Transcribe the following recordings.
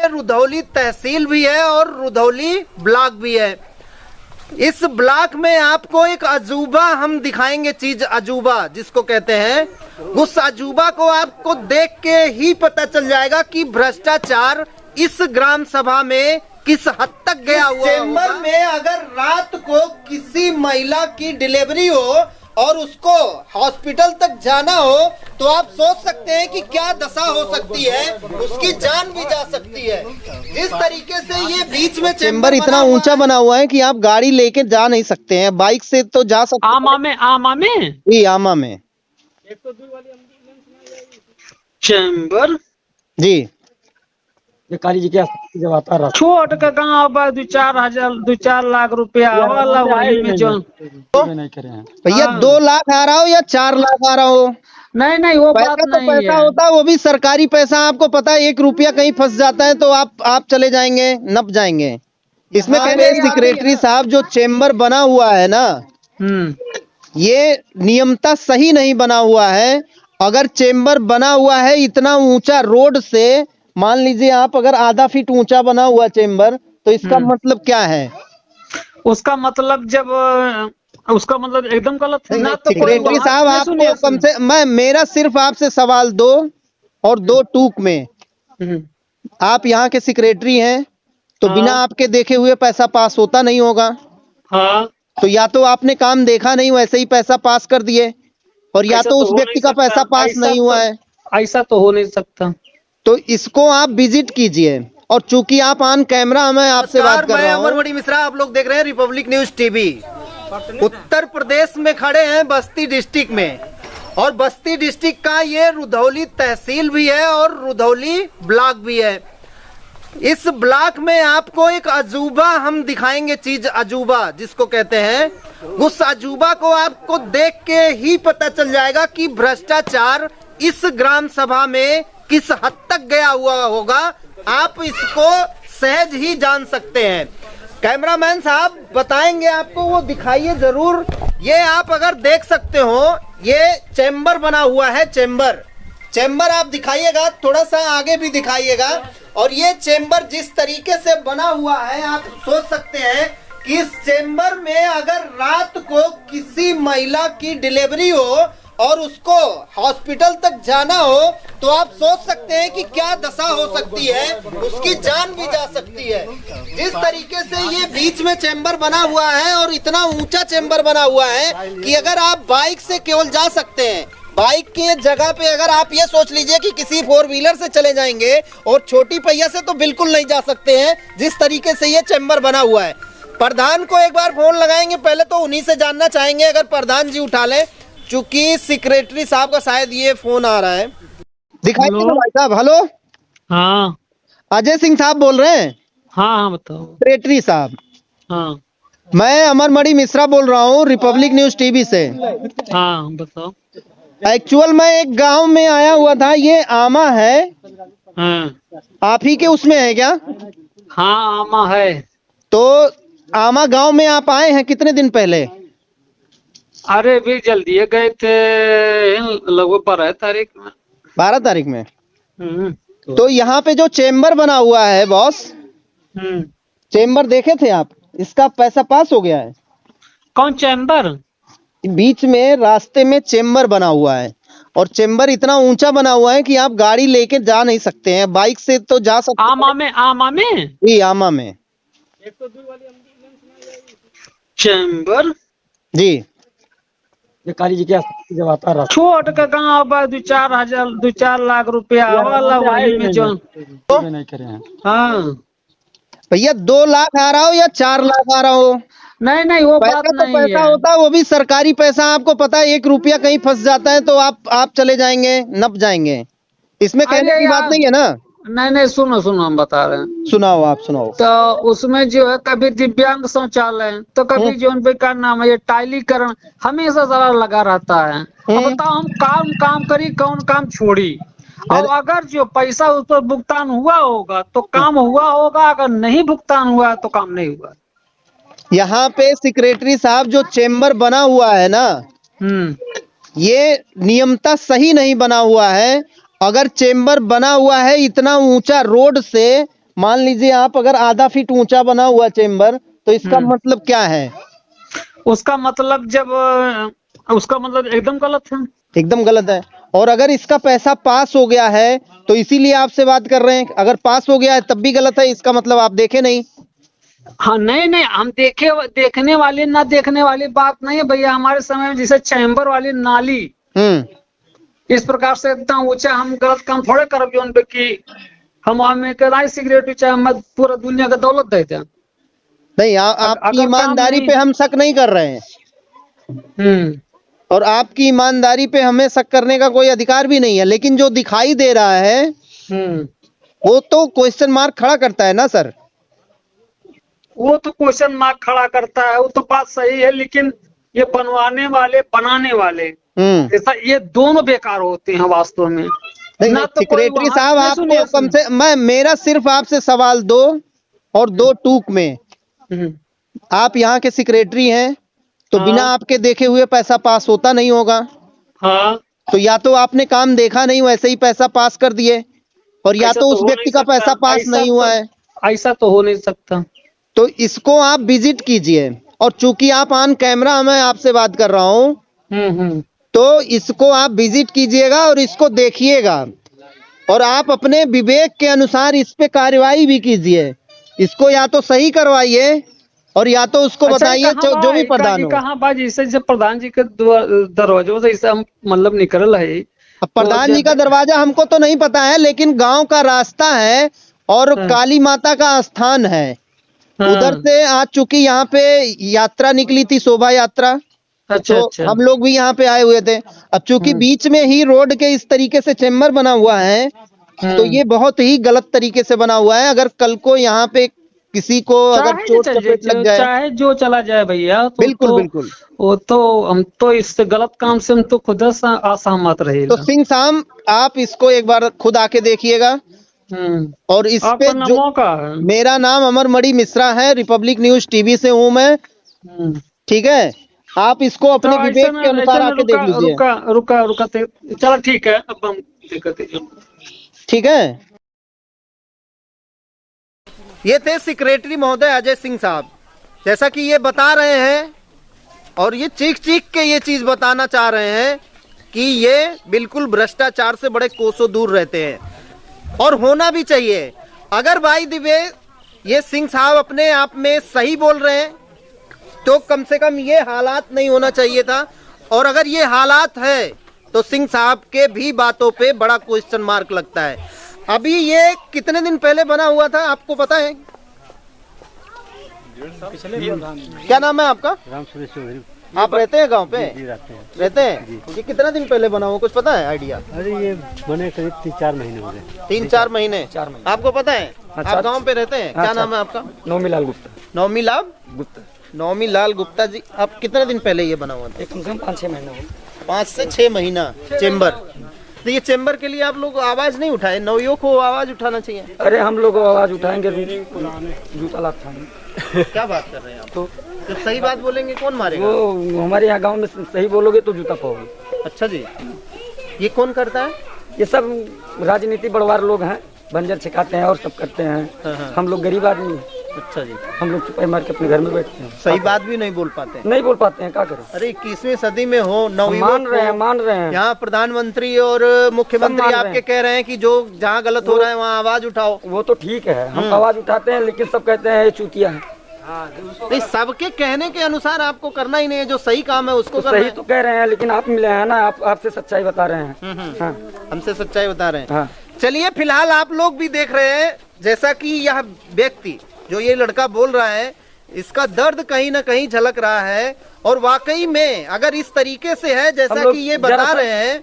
रुधौली तहसील भी है और रुधौली ब्लॉक भी है। इस ब्लॉक में आपको एक अजूबा हम दिखाएंगे, चीज अजूबा जिसको कहते हैं। उस अजूबा को आपको देख के ही पता चल जाएगा कि भ्रष्टाचार इस ग्राम सभा में किस हद तक गया हुआ। चेंबर में अगर रात को किसी महिला की डिलीवरी हो और उसको हॉस्पिटल तक जाना हो तो आप सोच सकते हैं कि क्या दशा हो सकती है, उसकी जान भी जा सकती है। जिस तरीके से ये बीच में चेंबर इतना ऊंचा बना हुआ है कि आप गाड़ी लेके जा नहीं सकते हैं, बाइक से तो जा सकते हैं। आमा में जी, आमा में चेंबर जी। ये काली जी क्या जब आता रहा छोट का गाँव बा 2-4 लाख रुपया वाला वही में जो नहीं करे हैं। भैया 2 लाख आ रहा हो या 4 लाख आ रहा हो, नहीं वो पैसा बात तो नहीं पैसा है। होता है, वो भी सरकारी पैसा। आपको पता है 1 रुपया कहीं फंस जाता है तो आप चले जाएंगे, नप जाएंगे। इसमें कह रहे हैं सेक्रेटरी साहब जो चेंबर बना हुआ है ना, ये नियमता सही नहीं बना हुआ है। अगर चेंबर बना हुआ है इतना ऊंचा रोड से, मान लीजिए आप अगर आधा फीट ऊंचा बना हुआ चेंबर, तो इसका मतलब क्या है? उसका मतलब एकदम गलत है ना। तो सेक्रेटरी साहब आपको कम से मेरा सिर्फ आपसे सवाल 2 और 2 टूक में, आप यहाँ के सेक्रेटरी हैं तो बिना आपके देखे हुए पैसा पास होता नहीं होगा। हाँ, तो या तो आपने काम देखा नहीं, वैसे ही पैसा पास कर दिए, और या तो उस व्यक्ति का पैसा पास नहीं हुआ है। ऐसा तो हो नहीं सकता। तो इसको आप विजिट कीजिए, और चूंकि आप ऑन कैमरा, मैं आपसे बात कर रहा हूँ। अमरमणि मिश्रा, आप लोग देख रहे हैं Republic news TV. Uttar Pradesh में खड़े हैं बस्ती डिस्ट्रिक्ट में, और बस्ती डिस्ट्रिक्ट का ये रुधौली तहसील भी है और रुधौली ब्लॉक भी है। इस ब्लॉक में आपको एक अजूबा हम दिखाएंगे, चीज अजूबा जिसको कहते हैं। उस अजूबा को आपको देख के ही पता चल जाएगा कि भ्रष्टाचार इस ग्राम सभा में किस हद तक गया हुआ होगा। आप इसको सहज ही जान सकते हैं। कैमरामैन साहब बताएंगे आपको, वो दिखाइए जरूर। ये आप अगर देख सकते हो, ये चेंबर बना हुआ है। चेंबर आप दिखाइएगा, थोड़ा सा आगे भी दिखाइएगा। और ये चेंबर जिस तरीके से बना हुआ है, आप सोच सकते हैं कि इस चेंबर में अगर रात को किसी महिला की डिलीवरी हो और उसको हॉस्पिटल तक जाना हो तो आप सोच सकते हैं कि क्या दशा हो सकती है, उसकी जान भी जा सकती है। जिस तरीके से ये बीच में चेंबर बना हुआ है और इतना ऊंचा चेंबर बना हुआ है कि अगर आप बाइक से केवल जा सकते हैं, बाइक के जगह पे अगर आप ये सोच लीजिए कि किसी 4 व्हीलर से चले जाएंगे, और छोटी पहिया से तो बिल्कुल नहीं जा सकते हैं। जिस तरीके से ये चेंबर बना हुआ है, प्रधान को एक बार फोन लगाएंगे, पहले तो उन्हीं से जानना चाहेंगे अगर प्रधान जी उठा लें, चूंकि सेक्रेटरी साहब का शायद ये फोन आ रहा है। दिखाइए ना भाई साहब। हेलो, हाँ अजय सिंह साहब बोल रहे हैं? हाँ बताओ। सेक्रेटरी साहब, हाँ मैं अमरमणि मिश्रा बोल रहा हूँ रिपब्लिक न्यूज टीवी से। हाँ बताओ। एक्चुअल मैं एक गांव में आया हुआ था, ये आमा है, हाँ आप ही के उसमें है क्या? हाँ आमा है। तो आमा गांव में आप आए हैं कितने दिन पहले? अरे भी जल्दी गए थे, लगभग 12 तारीख में। 12 तारीख में। तो यहाँ पे जो चेंबर बना हुआ है बॉस, चेंबर देखे थे आप? इसका पैसा पास हो गया है। कौन चेंबर? बीच में रास्ते में चेंबर बना हुआ है, और चेंबर इतना ऊंचा बना हुआ है कि आप गाड़ी लेके जा नहीं सकते हैं, बाइक से तो जा सकते हैं। आमा में जी, आमा में चेंबर जी। ये काली जी क्या जब आता रहा छोट का गाँव बा 2-4 लाख रुपया वाला वही में जो नहीं करे हैं। हाँ, भैया 2 लाख आ रहा हो या 4 लाख आ रहा हो, नहीं वो पैसा बात तो नहीं पैसा है। होता है, वो भी सरकारी पैसा। आपको पता है 1 रुपया कहीं फंस जाता है तो आप चले जाएंगे, नप जाएंगे। इसमें कहने की बात नहीं है ना। नहीं सुनो हम बता रहे हैं। सुनाओ, आप सुनाओ। तो उसमें जो है कभी दिव्यांग शौचालय, तो कभी जो उनपे का नाम है ये टाइलीकरण, हमेशा जरा लगा रहता है। अब बताओ हम काम करी, कौन काम छोड़ी। और अगर जो पैसा उस पर भुगतान हुआ होगा तो काम हुआ होगा, अगर नहीं भुगतान हुआ तो काम नहीं हुआ। यहाँ पे सेक्रेटरी साहब जो चेंबर बना हुआ है ना, ये नियमता सही नहीं बना हुआ है। अगर चेंबर बना हुआ है इतना ऊंचा रोड से, मान लीजिए आप अगर आधा फीट ऊंचा बना हुआ चेम्बर, तो इसका मतलब क्या है? उसका मतलब उसका मतलब एकदम गलत है। एकदम गलत है। और अगर इसका पैसा पास हो गया है, तो इसीलिए आपसे बात कर रहे हैं। अगर पास हो गया है तब भी गलत है, इसका मतलब आप देखे नहीं। हाँ नहीं, हम देखने वाले ना देखने वाली बात नहीं है भैया। हमारे समय में जैसे चैम्बर वाली नाली इस प्रकार से इतना ऊंचा, हम गलत काम थोड़े करोगे उन पे कि हम हमें कराई सिगरेट चाहे हम पूरा दुनिया का दौलत देते हैं। नहीं, आपकी अगर ईमानदारी पे हम शक नहीं कर रहे हैं, और आपकी ईमानदारी पे हमें शक करने का कोई अधिकार भी नहीं है, लेकिन जो दिखाई दे रहा है वो तो क्वेश्चन मार्क खड़ा करता है ना सर। वो तो क्वेश्चन मार्क खड़ा करता है, वो तो बात सही है, लेकिन ये बनवाने वाले बनाने वाले ऐसा ये दोनों बेकार होते हैं वास्तव में। नहीं, ना तो सेक्रेटरी साहब आपको कम से मेरा सिर्फ आपसे सवाल दो और दो टूक में, आप यहाँ के सेक्रेटरी हैं, तो बिना आपके देखे हुए पैसा पास होता नहीं होगा। हाँ, तो या तो आपने काम देखा नहीं, वैसे ही पैसा पास कर दिए, और या तो उस व्यक्ति का पैसा पास नहीं हुआ है। ऐसा तो हो नहीं सकता। तो इसको आप विजिट कीजिए, और चूंकि आप ऑन कैमरा मैं आपसे बात कर रहा हूँ, तो इसको आप विजिट कीजिएगा और इसको देखिएगा, और आप अपने विवेक के अनुसार इस पे कार्रवाई भी कीजिए। इसको या तो सही करवाइए और या तो उसको बताइए जो भी प्रधान हो। कहाँ बाजी इसे प्रधान जी के दरवाजों से इसे हम मतलब निकल है। अब प्रधान जी का दरवाजा हमको तो नहीं पता है, लेकिन गांव का रास्ता है और काली माता का स्थान है। उधर से आज चूंकि यहाँ पे यात्रा निकली थी, शोभा यात्रा, तो हम लोग भी यहाँ पे आए हुए थे। अब चूंकि बीच में ही रोड के इस तरीके से चेम्बर बना हुआ है, तो ये बहुत ही गलत तरीके से बना हुआ है। अगर कल को यहाँ पे किसी को अगर चोट चपेट लग जाए, चाहे जो चला जाए भैया, तो बिल्कुल बिल्कुल, वो तो हम तो इस गलत काम से हम तो खुद असहमत रहे। तो सिंह साहब आप इसको एक बार खुद आके देखिएगा। और इस पे जो मेरा नाम अमरमणि मिश्रा है, रिपब्लिक न्यूज टीवी से हूँ मैं, ठीक है। आप इसको अपने विवेक के अनुसार आके देख लीजिए। रुका चलो ठीक है, अब हम ठीक है। ये थे सेक्रेटरी महोदय अजय सिंह साहब। जैसा कि ये बता रहे हैं, और ये चीख के ये चीज बताना चाह रहे हैं कि ये बिल्कुल भ्रष्टाचार से बड़े कोसों दूर रहते हैं, और होना भी चाहिए। अगर भाई दिवे ये सिंह साहब अपने आप में सही बोल रहे हैं, तो कम से कम ये हालात नहीं होना चाहिए था। और अगर ये हालात है, तो सिंह साहब के भी बातों पे बड़ा क्वेश्चन मार्क लगता है। अभी ये कितने दिन पहले बना हुआ था, आपको पता है? क्या नाम है आपका? राम सुरेश चौधरी। आप रहते हैं गांव पे? रहते हैं। ये कितना दिन पहले बना हुआ, कुछ पता है आइडिया? अरे ये बने करीब 3-4 महीने हो गए। 3-4 महीने। आपको पता है? आप गांव पे रहते हैं? क्या नाम है आपका? नौमीलाल गुप्ता। नौमीलाल गुप्ता। नौमीलाल गुप्ता जी, आप कितने दिन पहले ये बना हुआ था? कम से कम 5-6 महीने हो। 5 से 6 महीना चेम्बर। तो ये चेम्बर के लिए आप लोग आवाज नहीं उठाए? नवयुवकों को आवाज उठाना चाहिए। अरे हम लोग आवाज उठाएंगे, जूता लाएंगे। क्या बात कर रहे हैं आप? तो जब सही बात बोलेंगे कौन मारेगा? वो हमारे यहाँ गांव में सही बोलोगे तो जूता पाओगे। अच्छा जी, ये कौन करता है? ये सब राजनीति बड़वार लोग हैं, बंजर छिकाते हैं और सब करते हैं। हम लोग गरीब आदमी हैं। अच्छा जी, हम लोग चुपाई मार के अपने घर में बैठते हैं। सही बात भी नहीं बोल पाते? नहीं बोल पाते हैं, क्या करें। अरे 21वीं सदी में हो, मान रहे हैं। यहाँ प्रधानमंत्री और मुख्यमंत्री आपके कह रहे हैं कि जो जहाँ गलत हो रहा है वहाँ आवाज उठाओ। वो तो ठीक है, हम आवाज उठाते हैं, लेकिन सब कहते हैं ये चूतिया है। नहीं, सबके कहने के अनुसार आपको करना ही नहीं है, जो सही काम है उसको तो सही तो कह रहे हैं, लेकिन आप मिले हैं ना, आपसे सच्चाई बता रहे हैं। हाँ। हमसे सच्चाई बता रहे हैं। हाँ। चलिए, फिलहाल आप लोग भी देख रहे हैं, जैसा कि यह व्यक्ति जो ये लड़का बोल रहा है, इसका दर्द कहीं ना कहीं झलक रहा है। और वाकई में अगर इस तरीके से है जैसा कि ये बता रहे हैं,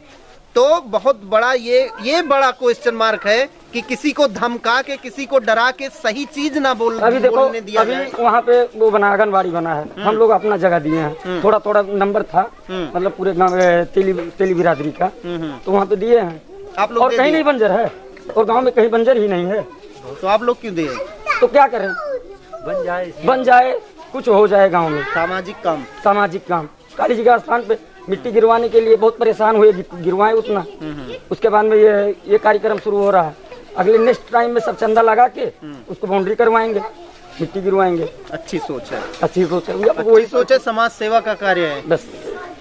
तो बहुत बड़ा ये बड़ा क्वेश्चन मार्क है कि किसी को धमका के, किसी को डरा के सही चीज ना बोलने दिया अभी वहाँ पे वो बना, आंगनबाड़ी बना है, हम लोग अपना जगह दिए हैं। थोड़ा नंबर था, मतलब पूरे गाँव तेली बिरादरी का, तो वहाँ पे दिए हैं आप लोग। और कहीं नहीं बंजर है, और गाँव में कहीं बंजर ही नहीं है, तो आप लोग क्यों दिए? तो क्या करें, बन जाए कुछ हो जाए गांव में। सामाजिक काम काली जी का स्थान पे मिट्टी गिरवाने के लिए बहुत परेशान हुए, गिरवाए उतना। उसके बाद में ये कार्यक्रम शुरू हो रहा है, अगले नेक्स्ट टाइम में सब चंदा लगा के उसको बाउंड्री करवाएंगे, मिट्टी गिरवाएंगे। अच्छी सोच है, अच्छी सोच है, वही सोच है, समाज सेवा का कार्य है बस।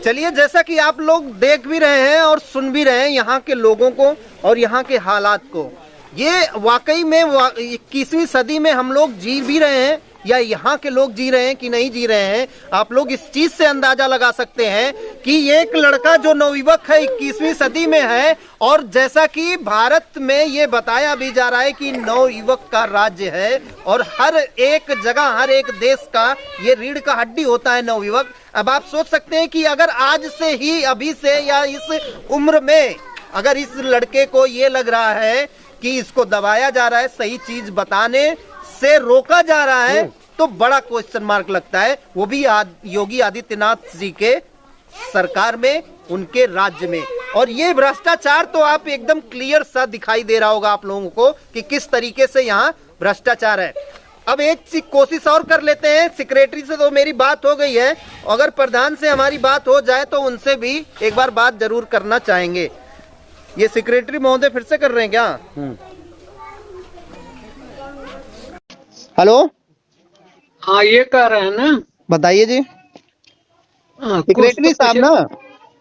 चलिए, जैसा कि आप लोग देख भी रहे हैं और सुन भी रहे हैं यहाँ के लोगों को और यहाँ के हालात को, ये वाकई में 21वीं सदी में हम लोग जी भी रहे हैं या यहाँ के लोग जी रहे हैं कि नहीं जी रहे हैं। आप लोग इस चीज से अंदाजा लगा सकते हैं कि एक लड़का जो नवयुवक है 21वीं सदी में है, और जैसा कि भारत में ये बताया भी जा रहा है कि नवयुवक का राज्य है और हर एक जगह, हर एक देश का ये रीढ़ का हड्डी होता है नवयुवक। अब आप सोच सकते हैं कि अगर आज से ही, अभी से या इस उम्र में अगर इस लड़के को ये लग रहा है कि इसको दबाया जा रहा है, सही चीज बताने से रोका जा रहा है, तो बड़ा क्वेश्चन मार्क लगता है, वो भी योगी आदित्यनाथ जी के सरकार में, उनके राज्य में। और ये भ्रष्टाचार तो आप एकदम क्लियर सा दिखाई दे रहा होगा आप लोगों को कि किस तरीके से यहाँ भ्रष्टाचार है। अब एक कोशिश और कर लेते हैं, सेक्रेटरी से तो मेरी बात हो गई है, अगर प्रधान से हमारी बात हो जाए तो उनसे भी एक बार बात जरूर करना चाहेंगे। ये सेक्रेटरी महोदय फिर से कर रहे हैं क्या? हेलो, हाँ ये कह रहे हैं ना, बताइए जी। सेक्रेटरी साहब ना?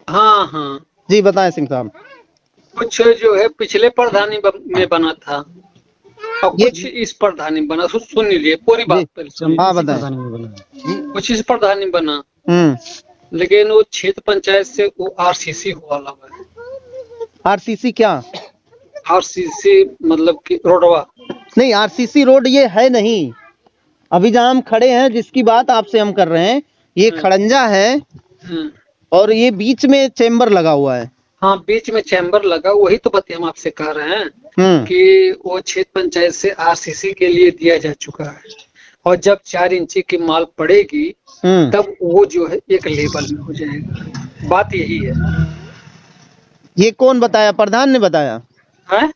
हाँ हाँ जी बताएं सिंह साहब। कुछ जो है पिछले प्रधानी में बना था और कुछ इस प्रधानी में बना, सुन लीजिए पूरी बात पहले। हाँ बताएं। कुछ इस प्रधानी में बना, लेकिन वो क्षेत्र पंचायत से वो आरसीसी हुआ लगा है। आरसीसी क्या? आरसीसी मतलब कि रोडवा नहीं, आरसीसी रोड ये है नहीं। अभी जहाँ हम खड़े हैं, जिसकी बात आपसे हम कर रहे हैं, ये खड़ंजा है और ये बीच में चेम्बर लगा हुआ है। हाँ बीच में चैम्बर लगा, वही तो बात हम आपसे कह रहे हैं कि वो क्षेत्र पंचायत से आरसीसी के लिए दिया जा चुका है, और जब 4 इंची की माल पड़ेगी तब वो जो है एक लेवल में हो जाएगा। बात यही है। ये कौन बताया? प्रधान ने बताया है?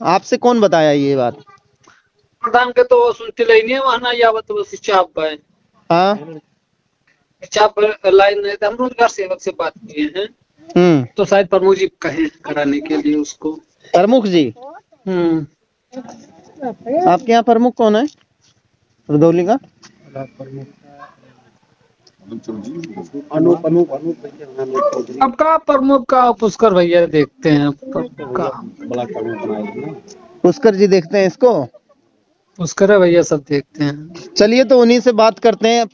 आपसे? कौन बताया ये बात? प्रधान के तो सुनते नहीं है, वहां यावत बस चाप है। हाँ चाप लाइन नहीं, हम रोजगार सेवक से बात किए हैं तो शायद प्रमुख जी कहे कराने के लिए उसको। प्रमुख जी? आपके यहाँ प्रमुख कौन है रुधौली का? अब का प्रमुख का पुष्कर भैया देखते हैं। पुष्कर जी देखते हैं इसको? पुष्कर भैया सब देखते हैं। चलिए तो उन्हीं से बात करते हैं।